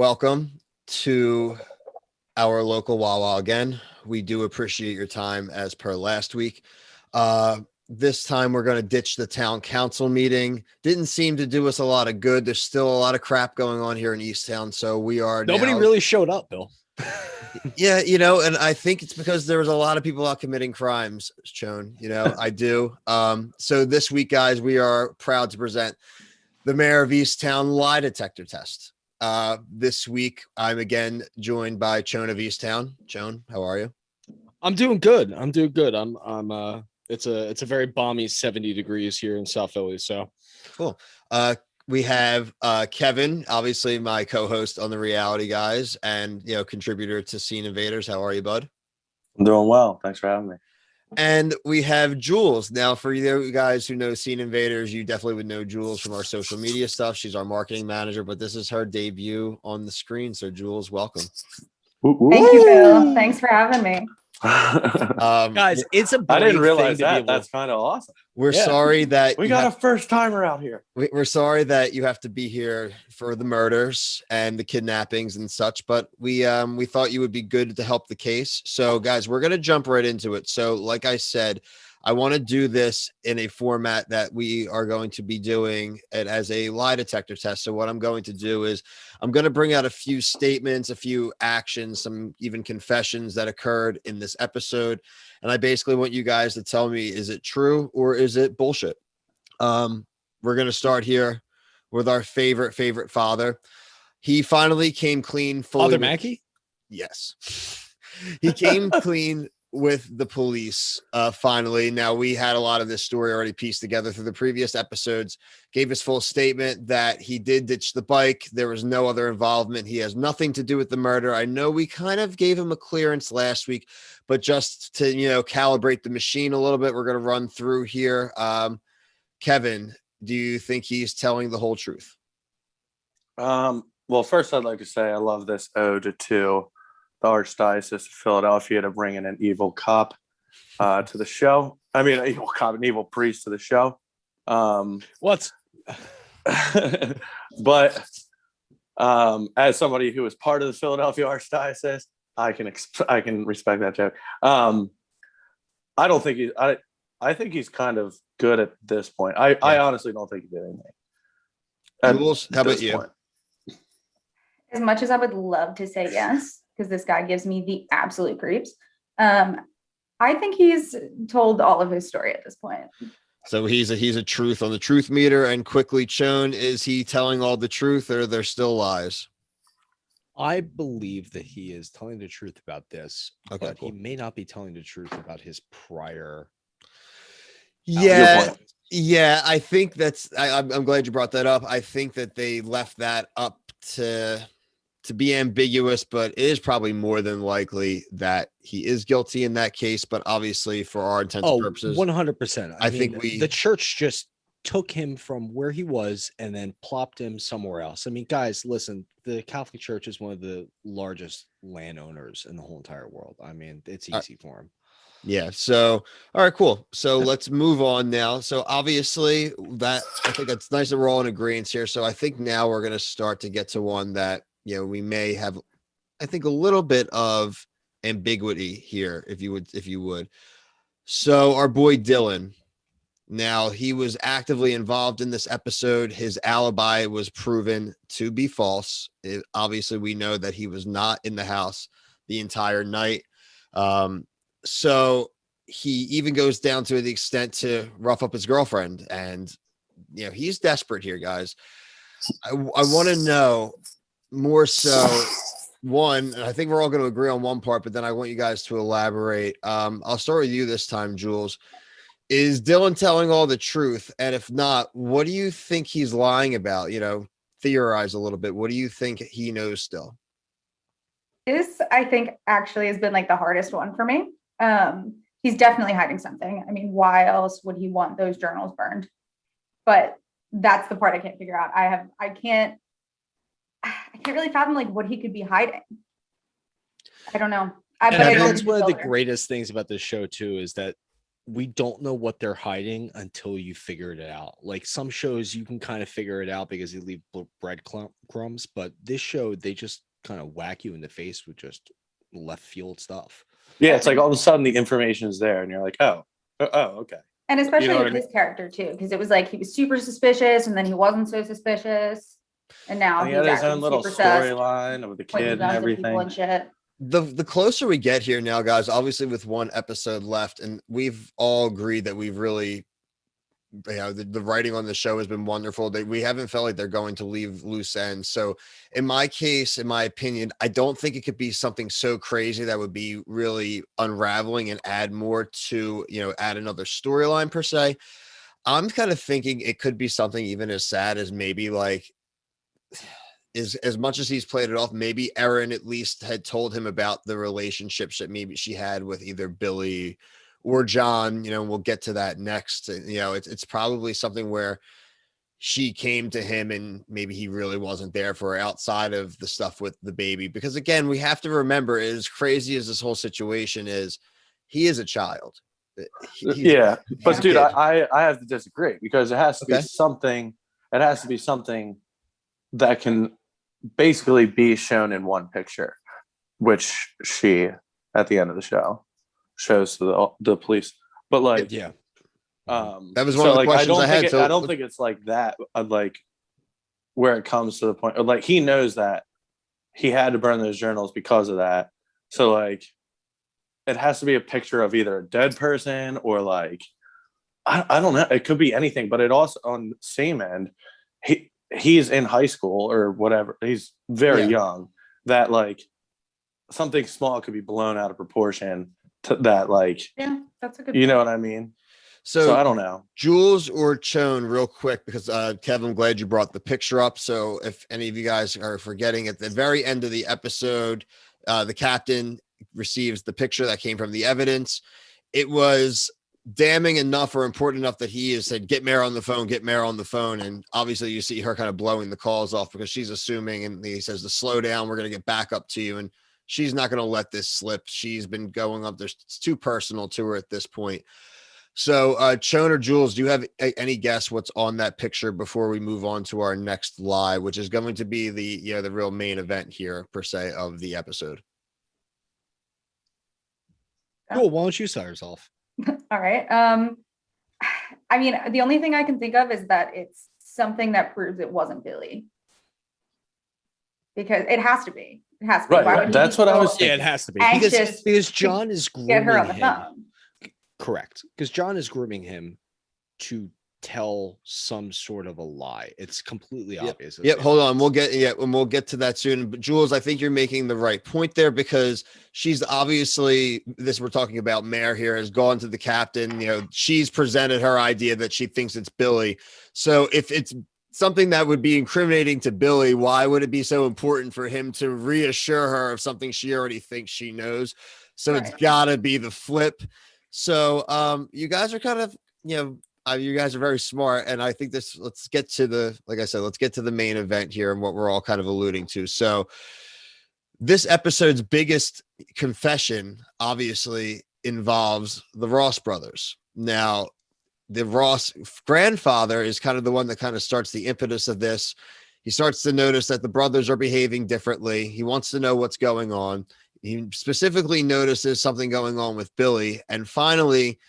welcome to our local Wawa again. We do appreciate your time as per last week. This time we're going to ditch the town council meeting. Didn't seem to do us a lot of good. There's still a lot of crap going on here in Easttown. So we are Nobody really showed up, Bill. Yeah, and I think it's because there was a lot of people out committing crimes, Chone. I do. So this week, guys, we are proud to present the Mare of Easttown Lie Detector Test. This week, I'm again joined by Chone of Easttown. Chone, how are you? I'm doing good. It's a very balmy 70 degrees here in South Philly. So cool. We have Kevin, obviously my co-host on the Reality Guys and contributor to Scene Invaders. How are you, bud? I'm doing well. Thanks for having me. And we have Jules. Now, for you guys who know Scene Invaders, you definitely would know Jules from our social media stuff. She's our marketing manager, but this is her debut on the screen. So, Jules, welcome. Thank you, Bill. Thanks for having me. Guys, it's a I didn't realize thing that. That's kind of awesome. We're sorry that we got a first timer out here. We're sorry that you have to be here for the murders and the kidnappings and such, but we thought you would be good to help the case. So guys, we're going to jump right into it. So like I said, I want to do this in a format that we are going to be doing it as a lie detector test. So what I'm going to do is I'm going to bring out a few statements, a few actions, some even confessions that occurred in this episode. And I basically want you guys to tell me, is it true or is it bullshit? We're going to start here with our favorite father. He finally came clean. Father Mackey? Yes. He came clean with the police finally. Now, we had a lot of this story already pieced together through the previous episodes. Gave his full statement that he did ditch the bike. There was no other involvement. He has nothing to do with the murder. I know we kind of gave him a clearance last week, but just to calibrate the machine a little bit, we're going to run through here. Kevin, do you think he's telling the whole truth? Well, first I'd like to say I love this ode to the Archdiocese of Philadelphia to bring in an evil cop to the show. I mean, an evil cop, an evil priest to the show. What? But as somebody who was part of the Philadelphia Archdiocese, I can respect that joke. I don't think I think he's kind of good at this point. I honestly don't think he did anything. Jules, how about you? Point. As much as I would love to say yes, because this guy gives me the absolute creeps, I think he's told all of his story at this point. So he's a truth on the truth meter. And quickly, Chone, is he telling all the truth or there's still lies? I believe that he is telling the truth about this, but cool. He may not be telling the truth about his prior. Yeah, I think I'm glad you brought that up. I think that they left that up to be ambiguous, but it is probably more than likely that he is guilty in that case. But obviously, for our intents and purposes, 100%. I mean, think the church just took him from where he was and then plopped him somewhere else. I mean, guys, listen, the Catholic Church is one of the largest landowners in the whole entire world. I mean, it's easy for him. Yeah. So, all right, cool. So let's move on now. So obviously I think it's nice that we're all in agreement here. So I think now we're going to start to get to one that, we may have, I think, a little bit of ambiguity here, if you would. So our boy Dillon, now he was actively involved in this episode. His alibi was proven to be false. Obviously, we know that he was not in the house the entire night. So he even goes down to the extent to rough up his girlfriend. And, he's desperate here, guys. I want to know more so, one, and I think we're all going to agree on one part, but then I want you guys to elaborate. I'll start with you this time, Jules. Is Dillon telling all the truth? And if not, what do you think he's lying about? Theorize a little bit. What do you think he knows still? This, I think, actually has been like the hardest one for me. He's definitely hiding something. I mean, why else would he want those journals burned? But that's the part I can't figure out. I can't really fathom like what he could be hiding. I don't know. That's one of the greatest things about this show too, is that we don't know what they're hiding until you figure it out. Like some shows, you can kind of figure it out because they leave breadcrumbs, but this show, they just kind of whack you in the face with just left field stuff. Yeah, it's like all of a sudden the information is there, and you're like, oh, okay. And especially know what with I his character too, because it was like he was super suspicious and then he wasn't so suspicious. And now And he he's had his own actually little super sus, storyline with the pointing kid and guns at people everything. and shit. The closer we get here now, guys, obviously with one episode left, and we've all agreed that we've really, the writing on the show has been wonderful. We haven't felt like they're going to leave loose ends. So in my case, in my opinion, I don't think it could be something so crazy that would be really unraveling and add more to, add another storyline per se. I'm kind of thinking it could be something even as sad as maybe like, is as much as he's played it off, maybe Erin at least had told him about the relationships that maybe she had with either Billy or John, we'll get to that next. It's probably something where she came to him and maybe he really wasn't there for her outside of the stuff with the baby. Because again, we have to remember, as crazy as this whole situation is, he is a child. Yeah, but dude, kid. I have to disagree because it has to be Okay. something. It has to be something that can basically be shown in one picture, which she at the end of the show shows to the police. But like, Yeah. That was one of the questions I had. I don't think it's like that. Like where it comes to the point, like he knows that he had to burn those journals because of that. So like, it has to be a picture of either a dead person or like, I don't know. It could be anything, but it also on the same end, he's in high school or whatever. He's very young. That like something small could be blown out of proportion to that. Like, Yeah, that's a good. You know what I mean? So I don't know. Jules or Chone, real quick, because Kevin, I'm glad you brought the picture up. So if any of you guys are forgetting, at the very end of the episode, the captain receives the picture that came from the evidence. It was damning enough or important enough that he has said, get Mare on the phone, get Mare on the phone. And obviously you see her kind of blowing the calls off because she's assuming, and he says to slow down, we're going to get back up to you. And she's not going to let this slip. She's been going up. It's too personal to her at this point. So Chone or Jules, do you have any guess what's on that picture before we move on to our next lie, which is going to be the real main event here per se of the episode? Cool. Why don't you start us off? All right. I mean, the only thing I can think of is that it's something that proves it wasn't Billy. Because it has to be. It has to be. Right. That's what I was thinking. Yeah, it has to be. Anxious Because John is grooming get her on the him. phone. Correct. Because John is grooming him to tell some sort of a lie. It's completely obvious. Yep. Hold on. We'll get to that soon. But Jules, I think you're making the right point there because she's obviously, this we're talking about, Mare here has gone to the captain. She's presented her idea that she thinks it's Billy. So if it's something that would be incriminating to Billy, why would it be so important for him to reassure her of something she already thinks she knows? So It's gotta be the flip. So you guys are kind of, you guys are very smart. And I think let's get to the main event here and what we're all kind of alluding to. So this episode's biggest confession obviously involves the Ross brothers. Now, the Ross grandfather is kind of the one that kind of starts the impetus of this. He starts to notice that the brothers are behaving differently. He wants to know what's going on. He specifically notices something going on with Billy and finally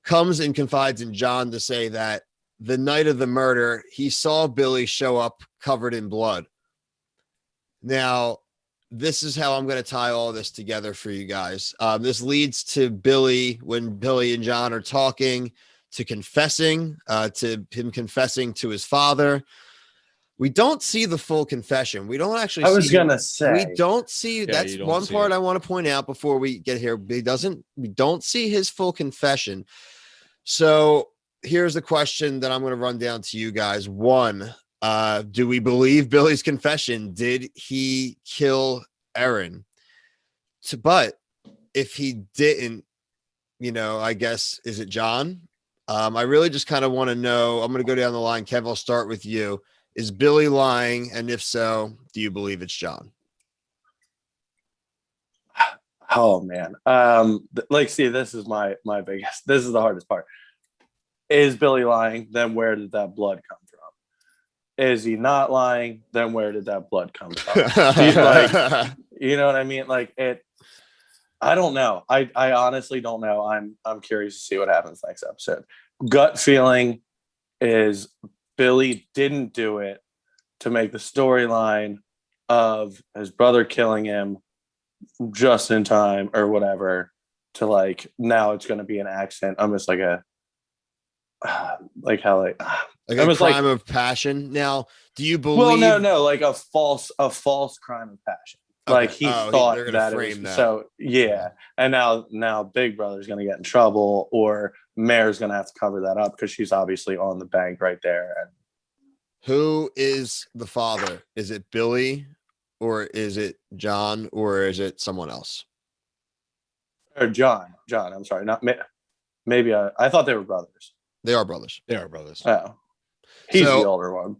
comes and confides in John to say that the night of the murder, he saw Billy show up covered in blood. Now, this is how I'm going to tie all this together for you guys. This leads to Billy, when Billy and John are talking, to confessing, to him confessing to his father. We don't see the full confession. We don't actually. We don't see. That's one part I want to point out before we get here. We don't see his full confession. So here's the question that I'm going to run down to you guys. One, do we believe Billy's confession? Did he kill Erin? But if he didn't, I guess, is it John? I really just kind of want to know. I'm going to go down the line. Kev, I'll start with you. Is Billy lying? And if so, do you believe it's John? Oh man. Like, see, this is my biggest. This is the hardest part. Is Billy lying? Then where did that blood come from? Is he not lying? Then where did that blood come from? You know what I mean? Like it. I don't know. I honestly don't know. I'm curious to see what happens next episode. Gut feeling is Billy didn't do it to make the storyline of his brother killing him just in time or whatever to like now it's going to be an accident, almost like a like how like a crime of passion. Now, do you believe? Well, no, like a false crime of passion. Okay. Like he thought they're gonna that frame it was that. so yeah. And now Big Brother's gonna get in trouble, or Mare's gonna have to cover that up because she's obviously on the bank right there. And who is the father? Is it Billy, or is it John, or is it someone else? or John. I'm sorry, not maybe. I thought they were brothers. They are brothers. They are brothers. Oh, he's So- the older one.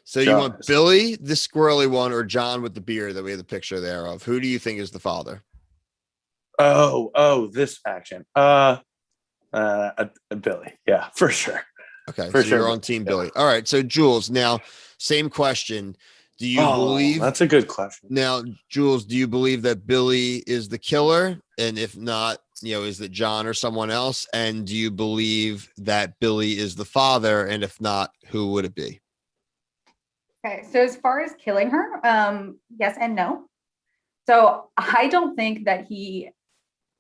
So you John want is. Billy, the squirrely one, or John with the beard that we have the picture there of? Who do you think is the father? Oh, this action. Billy. Yeah, for sure. Okay, For so you're sure. on Team Yeah. Billy. All right, so Jules, now same question. Do you believe That's a good question. now, Jules, do you believe that Billy is the killer? And if not, is it John or someone else? And do you believe that Billy is the father? And if not, who would it be? Okay, so as far as killing her, yes and no. So I don't think that he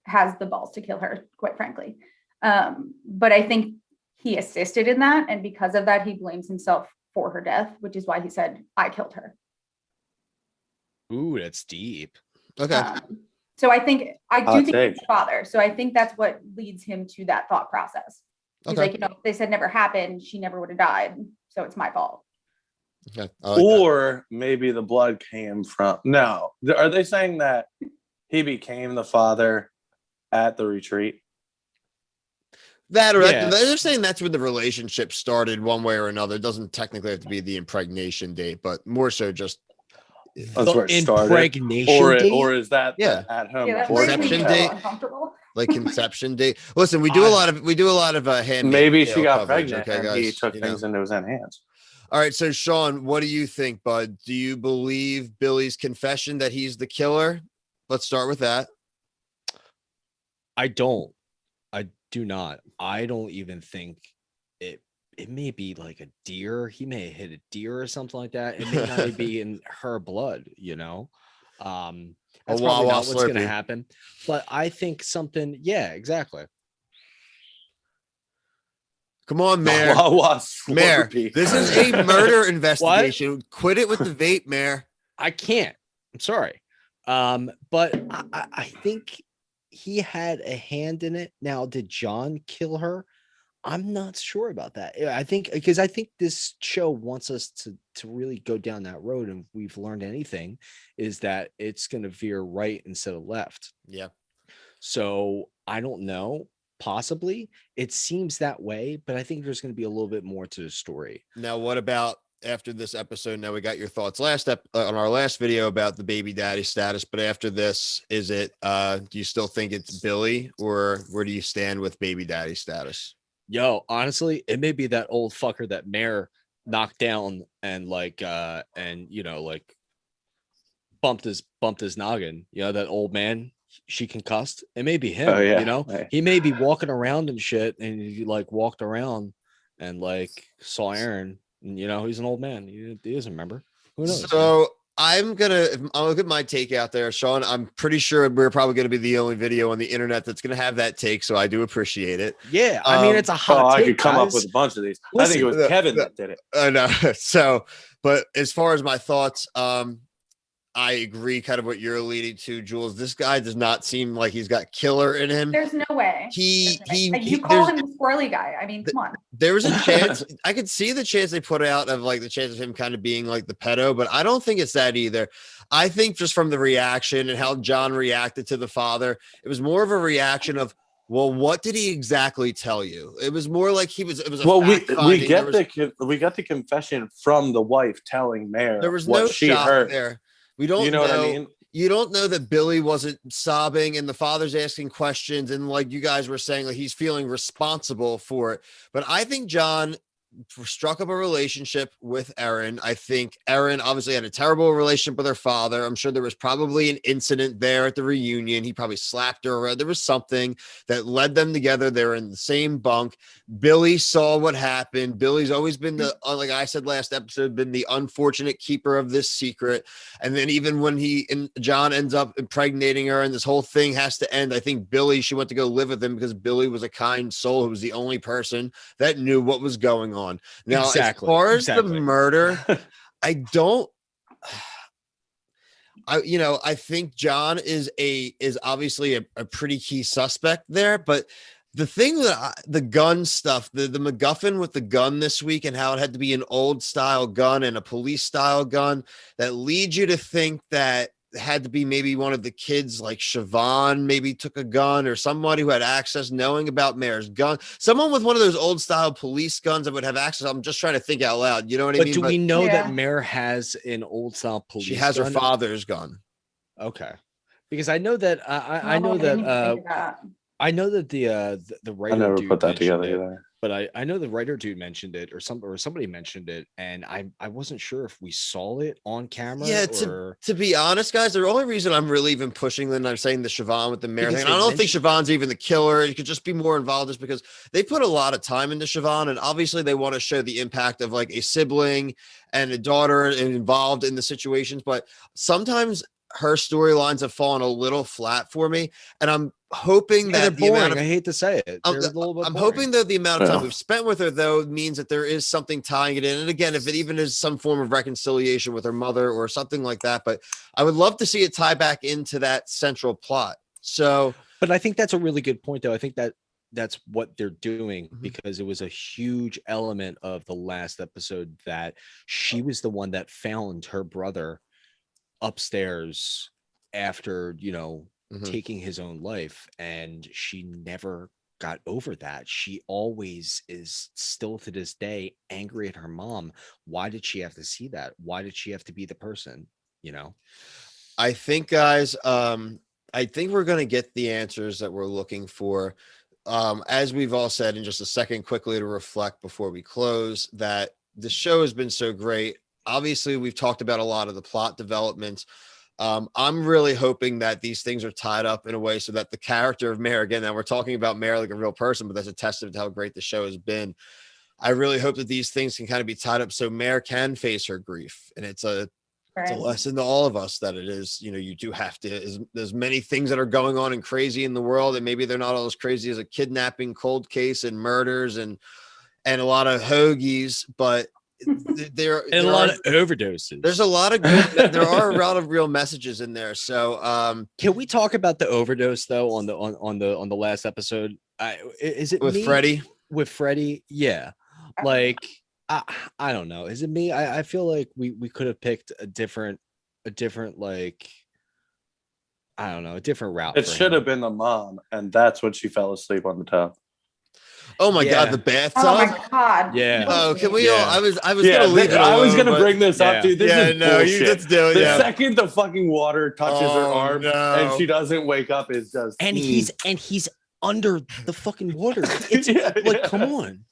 has the balls to kill her, quite frankly. But I think he assisted in that, and because of that, he blames himself for her death, which is why he said, "I killed her." Ooh, that's deep. Okay. So I think Hot think take. it's his father. So I think that's what leads him to that thought process. He's Okay. like, if they said never happened, she never would have died. So it's my fault. Okay. I like that. Or maybe the blood came from. No, are they saying that he became the father at the retreat? That or Yeah. they're saying that's when the relationship started one way or another. It doesn't technically have to be the impregnation date, but more so just That's where it started. Impregnation date? Or is that Yeah. the at home Yeah, that's Conception making me a date. little uncomfortable. like conception date. Listen, we do a lot of handmaid Maybe tale she got coverage, pregnant okay, and guys? he took things into his own hands. All right, so Sean, what do you think, bud? Do you believe Billy's confession that he's the killer? Let's start with that. I don't. I do not. I don't even think it may be like a deer. He may have hit a deer or something like that. It may not even be in her blood, That's probably Wawa not what's gonna Slurpee. happen. But I think something, yeah, exactly. Come on, Mayor. Wawa Mayor, Slurpee. this is a murder investigation. Quit it with the vape, Mayor. I can't. I'm sorry. But I think he had a hand in it. Now, did John kill her? I'm not sure about that. I think because I think this show wants us to really go down that road, and if we've learned anything, is that it's going to veer right instead of left. Yeah. So I don't know. Possibly, it seems that way, but I think there's going to be a little bit more to the story. Now, what about after this episode? Now we got your thoughts on our last video about the baby daddy status, but after this, is it? Do you still think it's Billy, or where do you stand with baby daddy status? Yo, honestly, it may be that old fucker that Mare knocked down and like bumped his noggin. That old man she concussed. It may be him. Oh, yeah. Right. He may be walking around and shit, and he like walked around and like saw Erin. And, he's an old man. He doesn't remember. Who knows? So I'll get my take out there, Sean. I'm pretty sure we're probably going to be the only video on the internet that's going to have that take, so I do appreciate it. Yeah, I mean it's a hot I take. could come up guys. with a bunch of these. I Listen, think it was Kevin that did it. I know. So, but as far as my thoughts, I agree kind of what you're leading to, Jules. This guy does not seem like he's got killer in him. There's no way. You call him the squirrely guy. I mean, come on. There was a chance. I could see the chance they put out of like the chance of him kind of being like the pedo, but I don't think it's that either. I think just from the reaction and how John reacted to the father, it was more of a reaction of, well, what did he exactly tell you? It was more like it was Well, we fact-finding. get the confession from the wife telling Mare There was what no she shock heard. there. We don't You know what I mean? you don't know that Billy wasn't sobbing and the father's asking questions and like you guys were saying, like he's feeling responsible for it. But I think John struck up a relationship with Erin. I think Erin obviously had a terrible relationship with her father. I'm sure there was probably an incident there at the reunion. He probably slapped her. There was something that led them together. They were in the same bunk. Billy saw what happened. Billy's always been the, like I said last episode, been the unfortunate keeper of this secret. And then even when John ends up impregnating her and this whole thing has to end, I think she went to go live with him because Billy was a kind soul who was the only person that knew what was going on. Now, Exactly. as far as the murder, I think John is obviously a pretty key suspect there, but the thing that the gun stuff, the MacGuffin with the gun this week and how it had to be an old style gun and a police style gun that leads you to think that had to be maybe one of the kids like Siobhan maybe took a gun or somebody who had access knowing about Mare's gun, someone with one of those old style police guns that would have access. I'm just trying to think out loud. You know what I mean? Do we know that Mare has an old style police? She has gun? her father's gun. Okay. Because I know that I know that the writer I never dude put that together it, either. but I know the writer dude mentioned it or somebody mentioned it, and I wasn't sure if we saw it on camera. Yeah, to be honest, guys, the only reason I'm really even pushing than I'm saying the Siobhan with the Mare thing, I don't think Siobhan's even the killer. It could just be more involved just because they put a lot of time into Siobhan, and obviously they want to show the impact of like a sibling and a daughter involved in the situations, but sometimes her storylines have fallen a little flat for me, and I'm hoping that the amount of, I hate to say it, I'm hoping that the amount of time we've spent with her though means that there is something tying it in. And again, if it even is some form of reconciliation with her mother or something like that, but I would love to see it tie back into that central plot. So, but I think that's a really good point though. I think that that's what they're doing because it was a huge element of the last episode that she was the one that found her brother upstairs after taking his own life, and she never got over that. She always is still to this day angry at her mom. Why did she have to see that? Why did she have to be the person? I think, guys, I think we're going to get the answers that we're looking for. As we've all said, in just a second, quickly to reflect before we close, that the show has been so great. Obviously, we've talked about a lot of the plot developments. I'm really hoping that these things are tied up in a way so that the character of Mare, again, now we're talking about Mare like a real person, but that's a testament to how great the show has been. I really hope that these things can kind of be tied up so Mare can face her grief. And it's a lesson to all of us that it is, you do have to, there's many things that are going on and crazy in the world, and maybe they're not all as crazy as a kidnapping, cold case, and murders and a lot of hoagies, but there a lot of overdoses. There's a lot of good, there are a lot of real messages in there. So can we talk about the overdose though on the last episode? Is it with Freddie? With Freddie, yeah. Like I don't know. Is it me? I feel like we could have picked a different like I don't know, a different route. It should have been the mom, and that's when she fell asleep on the tub. Oh my God, the bathtub. Oh my God. Yeah. Oh, can we all? I was gonna leave it alone. I was gonna bring this up, dude. This is bullshit. Let's do it. The second the fucking water touches her arm and she doesn't wake up, is just he's under the fucking water. It's like, come on.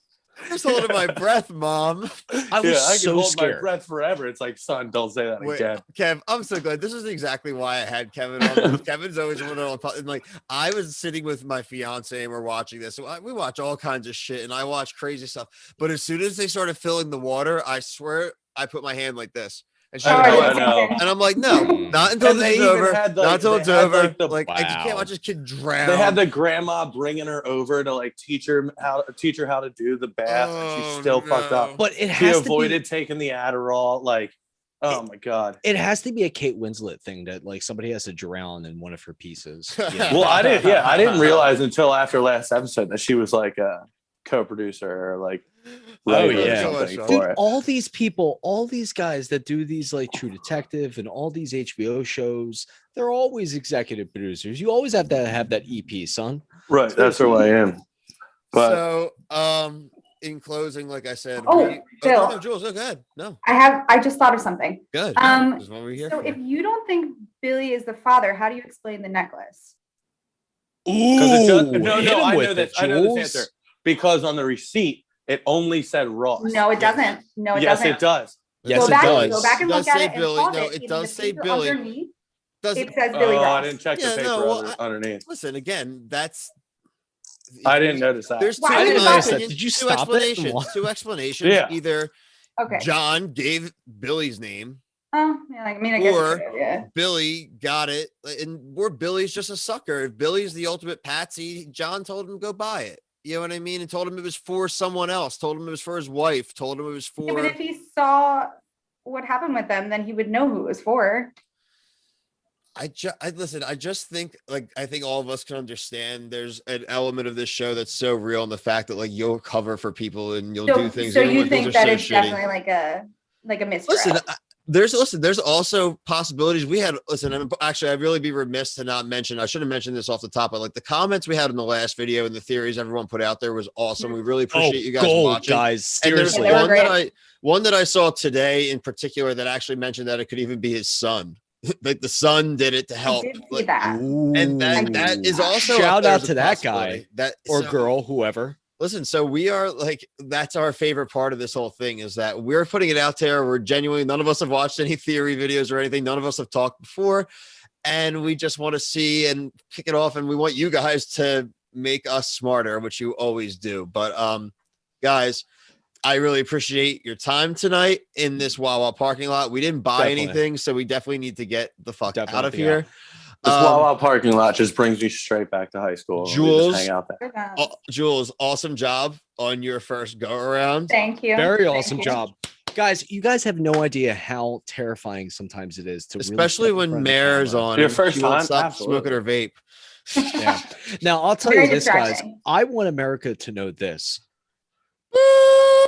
I'm just holding my breath, Mom. I was I so can hold scared. my breath forever. It's like, son, don't say that again. Kev, I'm so glad. This is exactly why I had Kevin on. Kevin's always one of and like I was sitting with my fiance and we're watching this. So we watch all kinds of shit and I watch crazy stuff. But as soon as they started filling the water, I swear I put my hand like this. And she I know. And I'm like, no, not until this is over. Not until it's over. Like wow. I just can't watch this kid drown. They had the grandma bringing her over to like teach her how to do the bath, and she still fucked up. But she avoided taking the Adderall. Like, oh my God, it has to be a Kate Winslet thing that like somebody has to drown in one of her pieces. Well, I didn't realize until after last episode that she was like a co-producer or like. Dude, all these people, all these guys that do these like True Detective and all these HBO shows, they're always executive producers. You always have to have that EP, son. Right, that's who I am. But so in closing, like I said, Oh, Bill. no, Jules, go ahead. No, I just thought of something. good. This is what we're here So for. if you don't think Billy is the father, how do you explain the necklace? Because Ooh, no, hit no, him I with know it, this. I know this Jules. answer because on the receipt it only said Ross. No, it Yes. doesn't. No, it Yes, doesn't. it does. Yes, Go it back, does. Go back and It does look at say it and Billy. pause No, it. it Even does the say paper Billy. underneath, Does it says Billy Oh, I Ross. didn't check the Yeah, paper no, underneath. listen again. That's I didn't notice that. there's two. Why I did in didn't you my notice bother? that. opinion, Did you two stop it? explanations. Two explanations. Yeah. Either Okay. John gave Billy's name, Oh, yeah, I mean, I guess. or Yeah. Billy got it, or Billy's just a sucker. If Billy's the ultimate patsy, John told him to go buy it. You know what I mean? And told him it was for someone else. Told him it was for his wife. Told him it was Yeah, but for. if he saw what happened with them, then he would know who it was for. I listen. I just think I think all of us can understand. There's an element of this show that's so real, in the fact that you'll cover for people and you'll do things. So even you when things think are that so it's shitty. definitely like a misdirect. Listen, there's also possibilities. We had actually, I'd really be remiss to not mention. I should have mentioned this off the top, but the comments we had in the last video and the theories everyone put out there was awesome. We really appreciate you guys watching. guys. And there's Seriously. Yeah, one that I saw today in particular that actually mentioned that it could even be his son. The son did it to help. I did see that. And that is also shout up there out as a to that possibility. guy That or so- girl, whoever. Listen, so we are that's our favorite part of this whole thing, is that we're putting it out there. We're genuinely, none of us have watched any theory videos or anything. None of us have talked before. And we just want to see and kick it off. And we want you guys to make us smarter, which you always do. But guys, I really appreciate your time tonight in this Wawa parking lot. We didn't buy Definitely. anything, so we definitely need to get the fuck Definitely out of need to here. This Wawa parking lot just brings me straight back to high school. We Jules. just hang out there. Jules, awesome job on your first go around. Thank you. Very Thank awesome you. job. Guys, you guys have no idea how terrifying sometimes it is to Especially really step in when front of the Mare's camera. on. Your and first she won't time? stop Absolutely. smoking her vape. Yeah. Now I'll tell Very you this, guys. distracting. I want America to know this.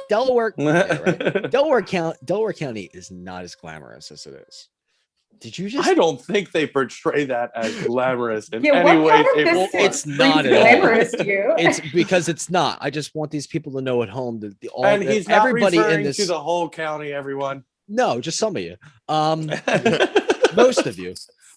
Delaware, yeah, right? Delaware County is not as glamorous as it is. Did you just? I don't think they portray that as glamorous in Yeah, any what way. part of shape, this or form. It's not at all. glamorous to you? It's because it's not. I just want these people to know at home that And he's not everybody referring in this. to the whole county, everyone. No, just some of you. Most of you.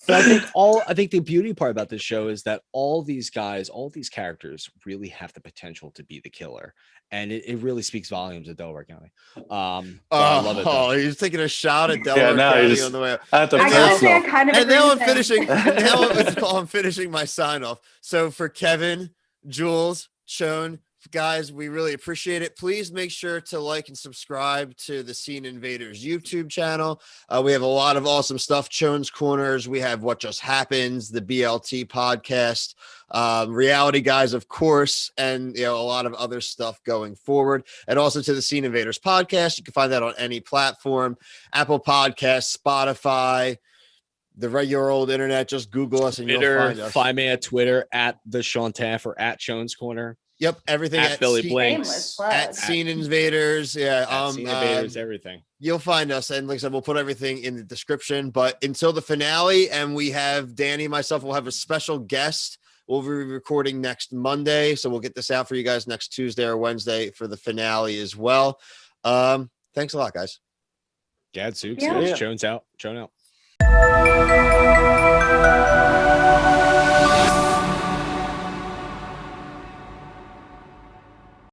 But I think the beauty part about this show is that all these guys, all these characters really have the potential to be the killer. And it really speaks volumes of Delaware County. I love it. Oh, he's taking a shot at Delaware now County he's- on the way up. At the I And gotta personal. say, I kind of And agree now with I'm him. finishing. I'm finishing my sign off. So for Kevin, Jules, Chone, guys, we really appreciate it. Please make sure to like and subscribe to the Scene Invaders YouTube channel. We have a lot of awesome stuff. Chone's Corners. We have What Just Happens, the BLT podcast, Reality Guys, of course, and a lot of other stuff going forward. And also to the Scene Invaders podcast. You can find that on any platform: Apple Podcasts, Spotify, the regular old internet. Just Google us and you'll Twitter, find us. find me at Twitter at the Sean Taff or at Chone's Corner. Yep, everything At Billy Scene- Blanks. Shameless plug. at Scene Invaders. Yeah, At Scene Invaders, everything. you'll find us, and like I said, we'll put everything in the description. But until the finale, and we have Danny and myself will have a special guest. We'll be recording next Monday, so we'll get this out for you guys next Tuesday or Wednesday for the finale as well. Thanks a lot, guys. Gadzooks. Yeah. Chone's out. Chone out.